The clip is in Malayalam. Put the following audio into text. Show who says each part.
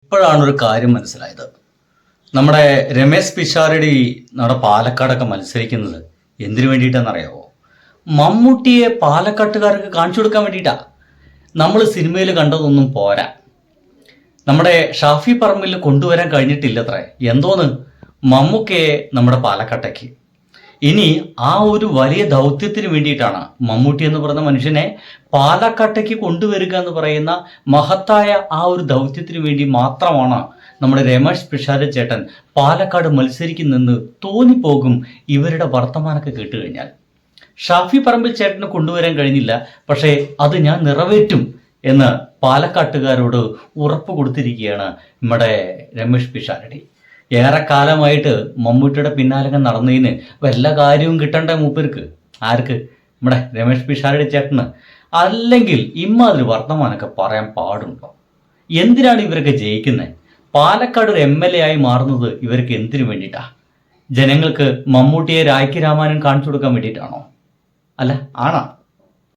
Speaker 1: ഇപ്പോഴാണ് ഒരു കാര്യം മനസ്സിലായത്. നമ്മുടെ രമേശ് പിഷാരടി നമ്മുടെ പാലക്കാടൊക്കെ മത്സരിക്കുന്നത് എന്തിനു വേണ്ടിയിട്ടാണെന്നറിയാവോ? മമ്മൂട്ടിയെ പാലക്കാട്ടുകാർക്ക് കാണിച്ചു കൊടുക്കാൻ വേണ്ടിയിട്ടാ. നമ്മൾ സിനിമയിൽ കണ്ടതൊന്നും പോരാ. നമ്മുടെ ഷാഫി പറമ്പിൽ കൊണ്ടുവരാൻ കഴിഞ്ഞിട്ടില്ലത്രേ. എന്തോന്ന് മമ്മൂക്കയെ നമ്മുടെ പാലക്കാട്ടേക്ക്. ഇനി ആ ഒരു വലിയ ദൗത്യത്തിന് വേണ്ടിയിട്ടാണ് മമ്മൂട്ടി എന്ന് പറയുന്ന മനുഷ്യനെ പാലക്കാട്ടേക്ക് കൊണ്ടുവരിക എന്ന് പറയുന്ന മഹത്തായ ആ ഒരു ദൗത്യത്തിന് വേണ്ടി മാത്രമാണ് നമ്മുടെ രമേശ് പിഷാരടി ചേട്ടൻ പാലക്കാട് മത്സരിക്കുന്നെന്ന് തോന്നിപ്പോകും ഇവരുടെ വർത്തമാനമൊക്കെ കേട്ട് കഴിഞ്ഞാൽ. ഷാഫി പറമ്പിൽ ചേട്ടന് കൊണ്ടുവരാൻ കഴിഞ്ഞില്ല, പക്ഷേ അത് ഞാൻ നിറവേറ്റും എന്ന് പാലക്കാട്ടുകാരോട് ഉറപ്പ് കൊടുത്തിരിക്കുകയാണ് നമ്മുടെ രമേശ് പിഷാരടി. ഏറെക്കാലമായിട്ട് മമ്മൂട്ടിയുടെ പിന്നാലെ നടന്നതിന് വല്ല കാര്യവും കിട്ടണ്ടേ മൂപ്പർക്ക്? ആർക്ക്? നമ്മുടെ രമേശ് പിഷാരടി ചേട്ടന്. അല്ലെങ്കിൽ ഇമ്മാതിരി വർത്തമാനമൊക്കെ പറയാൻ പാടുണ്ടോ? എന്തിനാണ് ഇവരൊക്കെ ജയിക്കുന്നത്? പാലക്കാട് ഒരു MLA ആയി മാറുന്നത് ഇവർക്ക് എന്തിനു വേണ്ടിയിട്ടാ? ജനങ്ങൾക്ക് മമ്മൂട്ടിയെ രാഖി രാമായണം കാണിച്ചു കൊടുക്കാൻ വേണ്ടിയിട്ടാണോ? അല്ല, ആണോ?